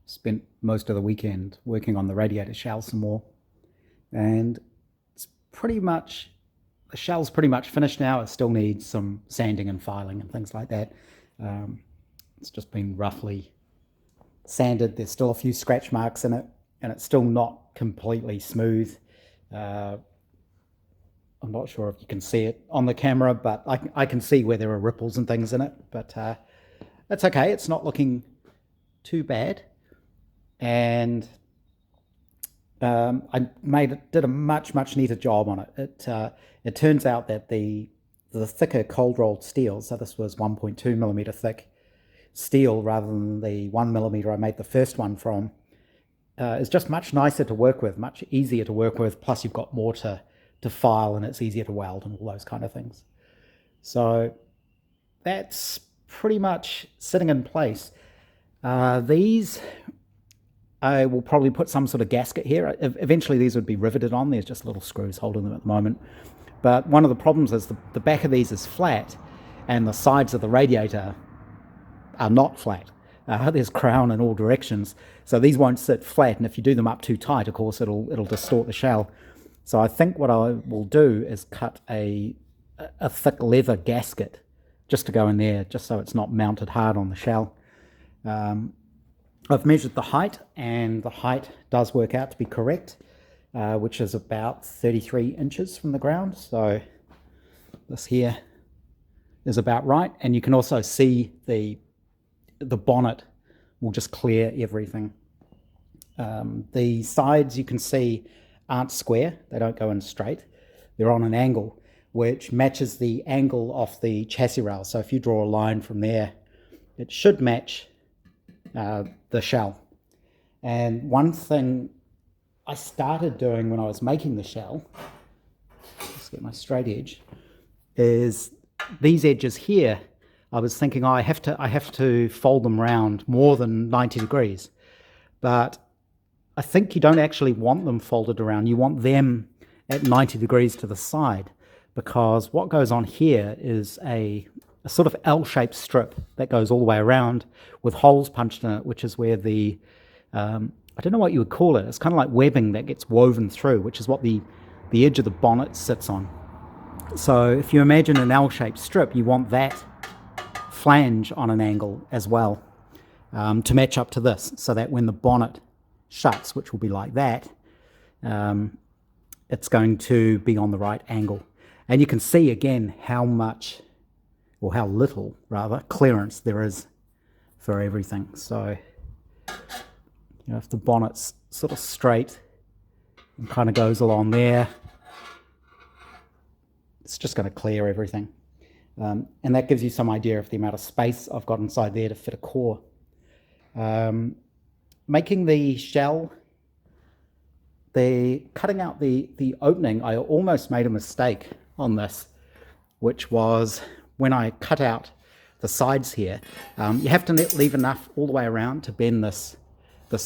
spent most of the weekend working on the radiator shell some more, and it's pretty much, the shell's pretty much finished now. It still needs some sanding and filing and things like that. It's just been roughly sanded. There's still a few scratch marks in it, and it's still not completely smooth. I'm not sure if you can see it on the camera, but I can see where there are ripples and things in it, but that's okay. It's not looking too bad. And I did a much neater job on it. It turns out that the thicker cold rolled steel, so this was 1.2 millimeter thick steel rather than the 1 millimeter I made the first one from, is just much nicer to work with, much easier to work with. Plus you've got more to file, and it's easier to weld and all those kind of things. So that's pretty much sitting in place. These, I will probably put some sort of gasket here. Eventually these would be riveted on. There's just little screws holding them at the moment. But one of the problems is the back of these is flat, and the sides of the radiator are not flat. There's crown in all directions, so these won't sit flat, and if you do them up too tight, of course, it'll distort the shell. So I think what I will do is cut a thick leather gasket just to go in there, just so it's not mounted hard on the shell. I've measured the height, and the height does work out to be correct, which is about 33 inches from the ground. So this here is about right, and you can also see the bonnet will just clear everything. The sides, you can see, aren't square. They don't go in straight. They're on an angle, which matches the angle of the chassis rail. So if you draw a line from there, it should match the shell. And one thing I started doing when I was making the shell, let's get my straight edge, is these edges here. I was thinking, oh, I have to fold them round more than 90 degrees. But I think you don't actually want them folded around. You want them at 90 degrees to the side, because what goes on here is a sort of L-shaped strip that goes all the way around with holes punched in it, which is where the, I don't know what you would call it. It's kind of like webbing that gets woven through, which is what the edge of the bonnet sits on. So if you imagine an L-shaped strip, you want that flange on an angle as well, to match up to this, so that when the bonnet shuts, which will be like that, it's going to be on the right angle. And you can see again how much, or how little rather, clearance there is for everything. So, you know, if the bonnet's sort of straight and kind of goes along there, it's just going to clear everything. And that gives you some idea of the amount of space I've got inside there to fit a core. Making the shell, cutting out the opening, I almost made a mistake on this, which was when I cut out the sides here, you have to leave enough all the way around to bend this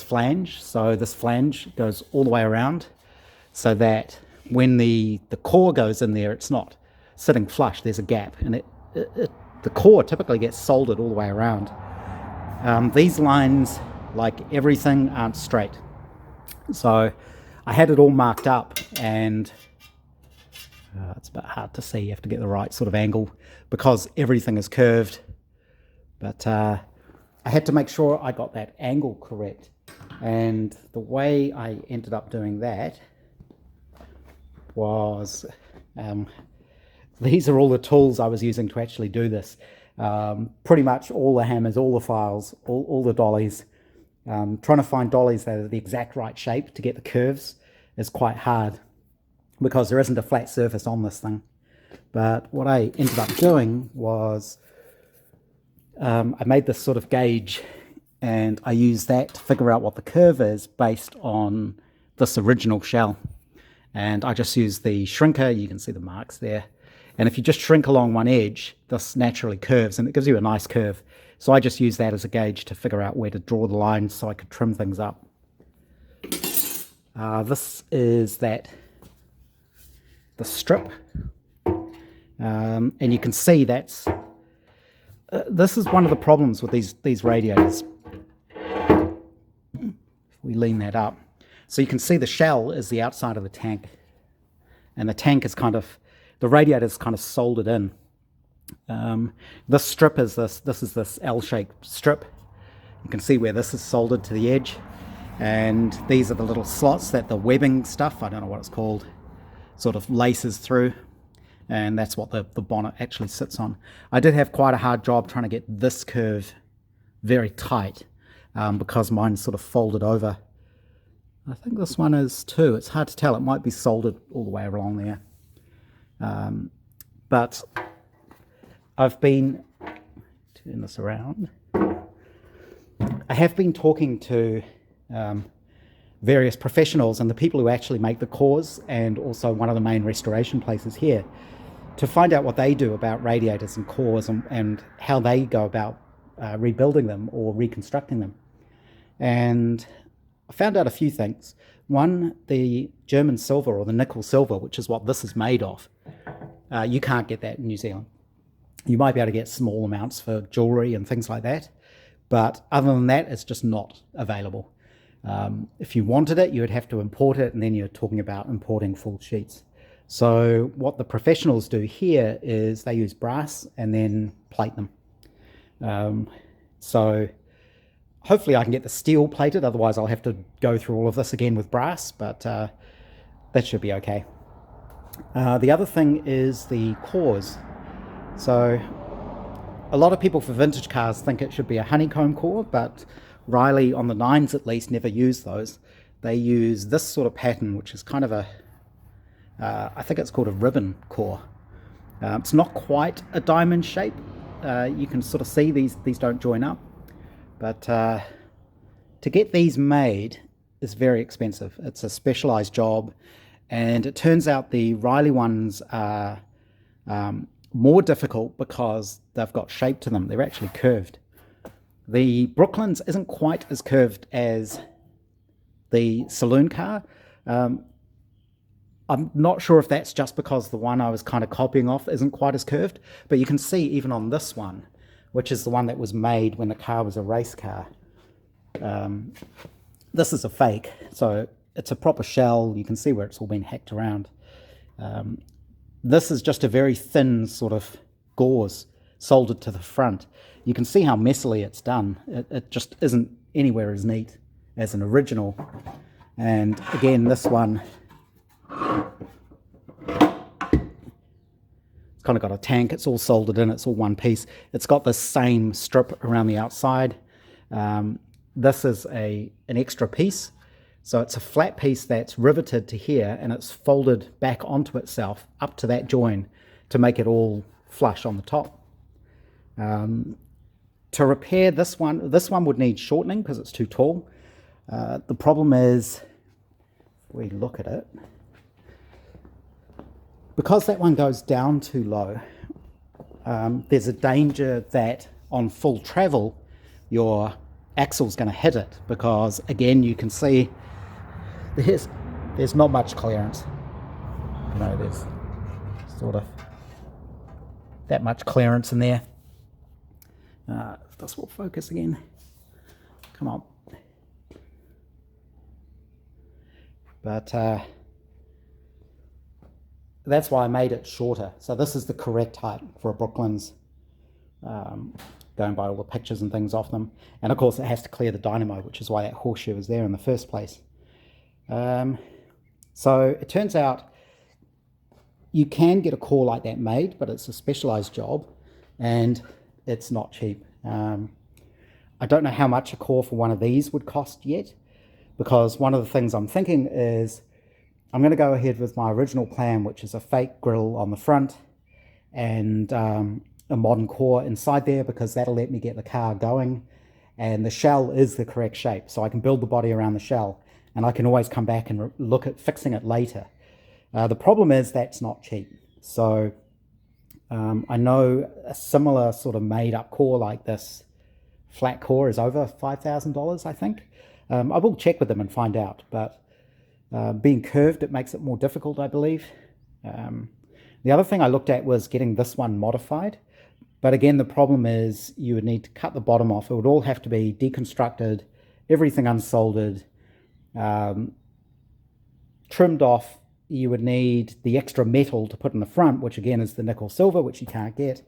flange. So this flange goes all the way around, so that when the core goes in there, it's not sitting flush, there's a gap, and the core typically gets soldered all the way around. These lines, like everything, aren't straight. So I had it all marked up, and it's a bit hard to see. You have to get the right sort of angle because everything is curved. But I had to make sure I got that angle correct. And the way I ended up doing that was, these are all the tools I was using to actually do this. Pretty much all the hammers, all the files, all the dollies. Trying to find dollies that are the exact right shape to get the curves is quite hard, because there isn't a flat surface on this thing. But what I ended up doing was, I made this sort of gauge, and I used that to figure out what the curve is based on this original shell. And I just used the shrinker. You can see the marks there. And if you just shrink along one edge, this naturally curves, and it gives you a nice curve. So I just used that as a gauge to figure out where to draw the lines so I could trim things up. This is the strip. And you can see that's, this is one of the problems with these radiators. we lean that up. So you can see the shell is the outside of the tank. And the tank is kind of, the radiator is kind of soldered in. This strip is this is this L-shaped strip. You can see where this is soldered to the edge. And these are the little slots that the webbing stuff, I don't know what it's called, sort of laces through. And that's what the bonnet actually sits on. I did have quite a hard job trying to get this curve very tight because mine's sort of folded over. I think this one is too. It's hard to tell. It might be soldered all the way along there. But I've been, turn this around. I have been talking to various professionals and the people who actually make the cores, and also one of the main restoration places here, to find out what they do about radiators and cores and how they go about rebuilding them or reconstructing them. And I found out a few things. One, the German silver or the nickel silver, which is what this is made of, you can't get that in New Zealand. You might be able to get small amounts for jewelry and things like that, but other than that, it's just not available. If you wanted it, you would have to import it, and then you're talking about importing full sheets. So what the professionals do here is they use brass and then plate them. So hopefully I can get the steel plated, otherwise I'll have to go through all of this again with brass, but that should be okay. The other thing is the cores. So a lot of people for vintage cars think it should be a honeycomb core, but Riley, on the 9s at least, never use those. They use this sort of pattern, which is kind of a, I think it's called a ribbon core. It's not quite a diamond shape. You can sort of see these don't join up. But to get these made is very expensive. It's a specialized job. And it turns out the Riley ones are more difficult because they've got shape to them. They're actually curved. The Brooklyn's isn't quite as curved as the saloon car. I'm not sure if that's just because the one I was kind of copying off isn't quite as curved, but you can see even on this one, which is the one that was made when the car was a race car. This is a fake, so it's a proper shell. You can see where it's all been hacked around. This is just a very thin sort of gauze soldered to the front. You can see how messily it's done. It just isn't anywhere as neat as an original. And again, this one, it's kind of got a tank. It's all soldered in. It's all one piece. It's got this same strip around the outside. This is an extra piece. So it's a flat piece that's riveted to here, and it's folded back onto itself up to that join to make it all flush on the top. To repair this one would need shortening because it's too tall. The problem is, if we look at it, because that one goes down too low, there's a danger that on full travel your axle's going to hit it, because again you can see there's not much clearance. You know, there's sort of that much clearance in there. If this will focus again, come on. But that's why I made it shorter. So this is the correct height for a Brooklands, going by all the pictures and things off them. And of course it has to clear the dynamo, which is why that horseshoe is there in the first place. So it turns out you can get a core like that made, but it's a specialized job and it's not cheap. I don't know how much a core for one of these would cost yet, because one of the things I'm thinking is I'm going to go ahead with my original plan, which is a fake grille on the front and a modern core inside there, because that'll let me get the car going, and the shell is the correct shape, so I can build the body around the shell, and I can always come back and look at fixing it later. The problem is that's not cheap. So I know a similar sort of made up core like this flat core is over $5,000, I think. I will check with them and find out, but being curved, it makes it more difficult, I believe. The other thing I looked at was getting this one modified, but again, the problem is you would need to cut the bottom off. It would all have to be deconstructed, everything unsoldered, Trimmed off, you would need the extra metal to put in the front, which again is the nickel silver, which you can't get.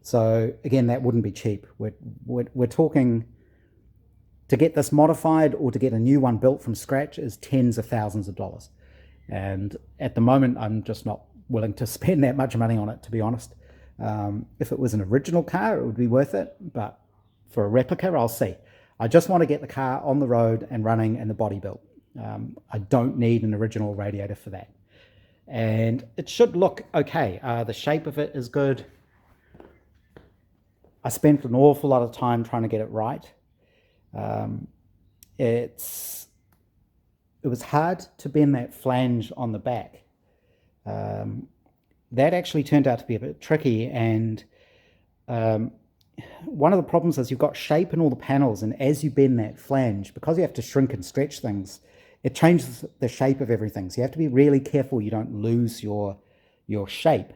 So again, that wouldn't be cheap. We're talking, to get this modified or to get a new one built from scratch is tens of thousands of dollars. And at the moment, I'm just not willing to spend that much money on it, to be honest. If it was an original car, it would be worth it. But for a replica, I'll see. I just want to get the car on the road and running and the body built. I don't need an original radiator for that. And it should look okay. The shape of it is good. I spent an awful lot of time trying to get it right. It was hard to bend that flange on the back. That actually turned out to be a bit tricky, and one of the problems is you've got shape in all the panels, and as you bend that flange, because you have to shrink and stretch things, it changes the shape of everything. So you have to be really careful you don't lose your shape.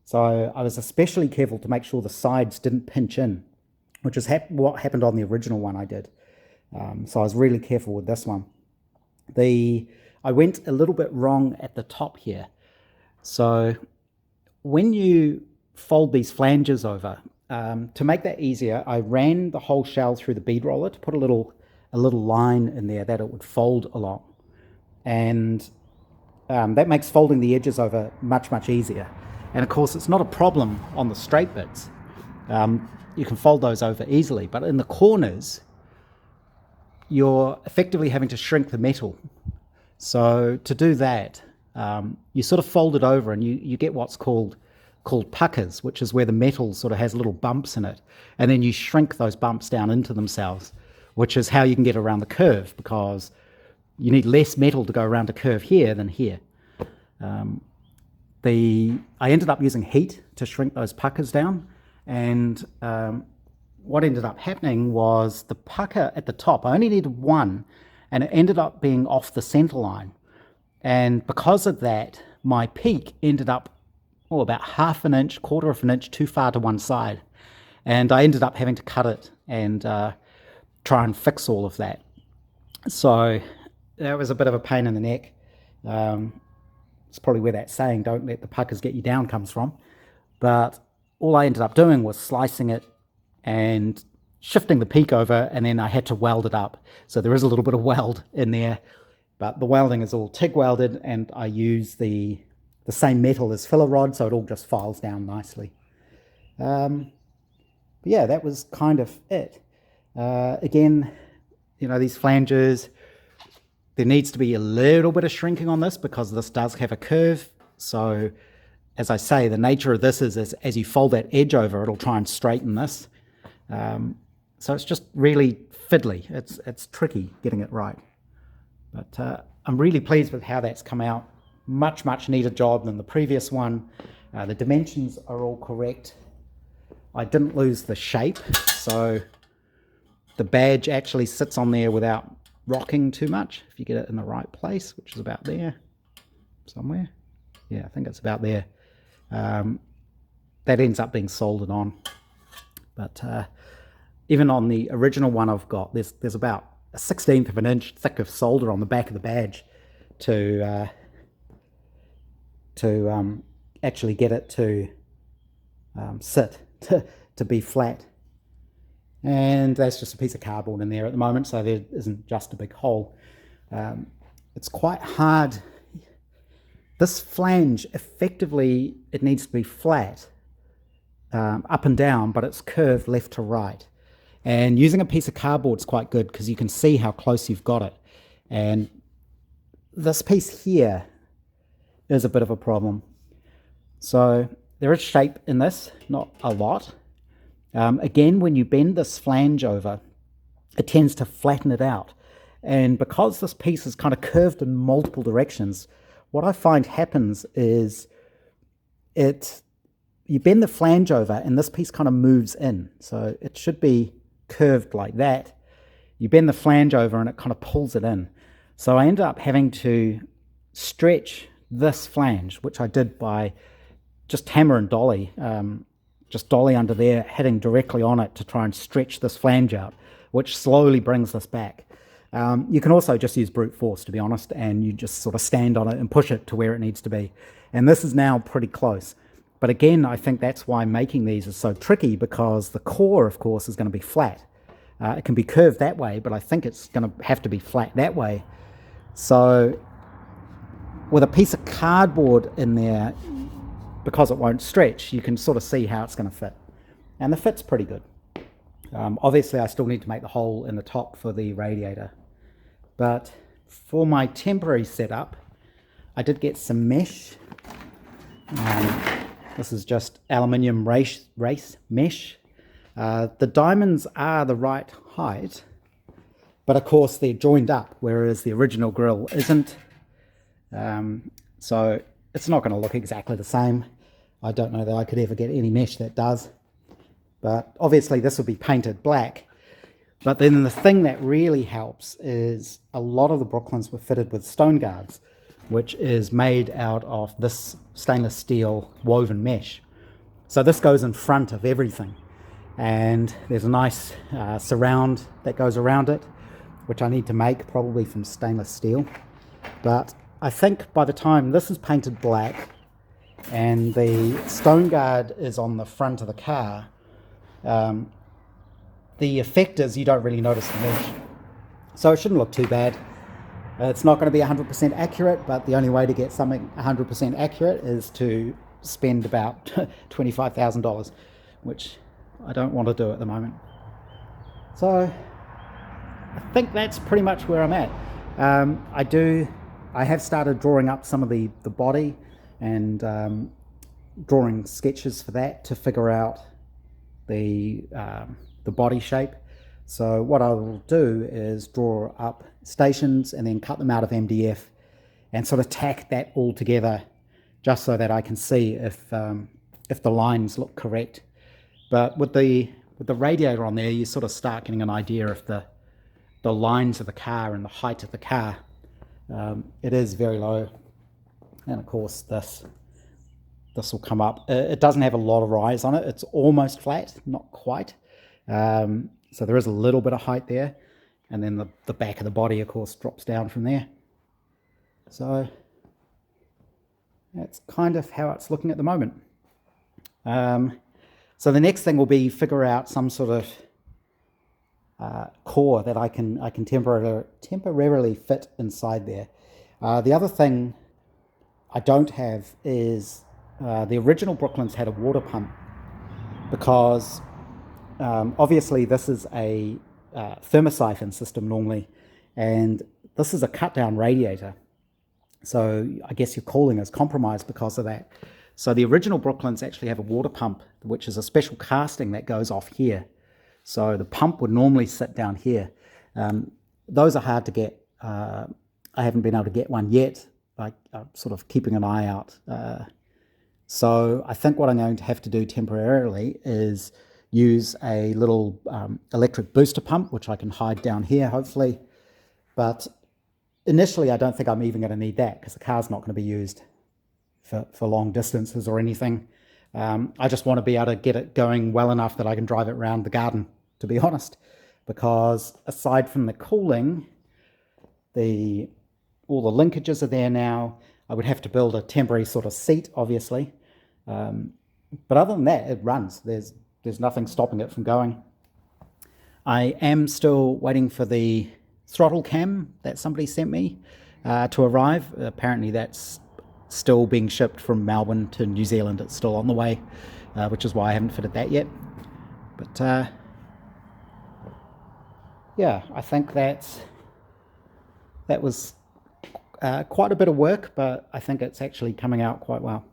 So I was especially careful to make sure the sides didn't pinch in, which is what happened on the original one I did. So I was really careful with this one. I went a little bit wrong at the top here. So when you fold these flanges over, to make that easier, I ran the whole shell through the bead roller to put a little line in there that it would fold along. And that makes folding the edges over much, much easier. And of course, it's not a problem on the straight bits. You can fold those over easily, but in the corners, you're effectively having to shrink the metal. So to do that, you sort of fold it over and you get what's called puckers, which is where the metal sort of has little bumps in it. And then you shrink those bumps down into themselves, which is how you can get around the curve, because you need less metal to go around a curve here than here. I ended up using heat to shrink those puckers down, and what ended up happening was the pucker at the top, I only needed one, and it ended up being off the center line. And because of that, my peak ended up about half an inch, quarter of an inch too far to one side. And I ended up having to cut it and try and fix all of that. So that was a bit of a pain in the neck. It's probably where that saying, don't let the puckers get you down, comes from. But all I ended up doing was slicing it and shifting the peak over, and then I had to weld it up. So there is a little bit of weld in there, but the welding is all TIG welded, and I use the same metal as filler rod, so it all just files down nicely. But yeah, that was kind of it. Again, these flanges, there needs to be a little bit of shrinking on this because this does have a curve. So as I say, the nature of this is as you fold that edge over, it'll try and straighten this. So it's just really fiddly. It's tricky getting it right. But I'm really pleased with how that's come out. Much, much neater job than the previous one. The dimensions are all correct. I didn't lose the shape, so the badge actually sits on there without rocking too much, if you get it in the right place, which is about there somewhere. Yeah, I think it's about there. That ends up being soldered on. But even on the original one I've got, there's about a 1/16 of an inch thick of solder on the back of the badge to actually get it to sit, to be flat. And that's just a piece of cardboard in there at the moment, so there isn't just a big hole. It's quite hard. This flange, effectively, it needs to be flat, up and down, but it's curved left to right. And using a piece of cardboard is quite good because you can see how close you've got it. And this piece here is a bit of a problem. So there is shape in this, not a lot. Again, when you bend this flange over, it tends to flatten it out. And because this piece is kind of curved in multiple directions, what I find happens is you bend the flange over and this piece kind of moves in. So it should be curved like that. You bend the flange over and it kind of pulls it in. So I ended up having to stretch this flange, which I did by just hammer and dolly, just dolly under there, hitting directly on it to try and stretch this flange out, which slowly brings this back. You can also just use brute force, to be honest, and you just sort of stand on it and push it to where it needs to be. And this is now pretty close. But again, I think that's why making these is so tricky, because the core, of course, is going to be flat. It can be curved that way, but I think it's going to have to be flat that way. So with a piece of cardboard in there, because it won't stretch, you can sort of see how it's going to fit. And the fit's pretty good. Obviously, I still need to make the hole in the top for the radiator. But for my temporary setup, I did get some mesh. This is just aluminium race mesh. The diamonds are the right height, but of course they're joined up, whereas the original grill isn't. So it's not going to look exactly the same. I don't know that I could ever get any mesh that does. But obviously this will be painted black. But then the thing that really helps is a lot of the Brooklyns were fitted with stone guards, which is made out of this stainless steel woven mesh. So this goes in front of everything. And there's a nice surround that goes around it, which I need to make probably from stainless steel. But I think by the time this is painted black and the stone guard is on the front of the car, the effect is you don't really notice the mesh. So it shouldn't look too bad. It's not going to be 100% accurate, but the only way to get something 100% accurate is to spend about $25,000, which I don't want to do at the moment. So I think that's pretty much where I'm at. I have started drawing up some of the body and drawing sketches for that to figure out the body shape. So what I will do is draw up stations and then cut them out of MDF and sort of tack that all together, just so that I can see if the lines look correct. But with the radiator on there, you sort of start getting an idea of the lines of the car and the height of the car. It is very low, and of course this will come up. It doesn't have a lot of rise on it. It's almost flat, not quite. So there is a little bit of height there, and then the back of the body, of course, drops down from there. So that's kind of how it's looking at the moment. So the next thing will be figure out some sort of core that I can temporarily fit inside there. The other thing I don't have is the original Brooklyns had a water pump, because obviously this is a thermosiphon system normally, and this is a cut down radiator. So I guess your cooling is compromised because of that. So the original Brooklyns actually have a water pump, which is a special casting that goes off here. So the pump would normally sit down here. Those are hard to get. I haven't been able to get one yet. I'm sort of keeping an eye out. So I think what I'm going to have to do temporarily is use a little electric booster pump, which I can hide down here, hopefully. But initially, I don't think I'm even going to need that, because the car's not going to be used for long distances or anything. I just want to be able to get it going well enough that I can drive it around the garden, to be honest, because aside from the cooling, all the linkages are there now. I would have to build a temporary sort of seat, obviously. But other than that, it runs. There's nothing stopping it from going. I am still waiting for the throttle cam that somebody sent me to arrive. Apparently that's still being shipped from Melbourne to New Zealand. It's still on the way, which is why I haven't fitted that yet. But yeah, I think that was quite a bit of work, but I think it's actually coming out quite well.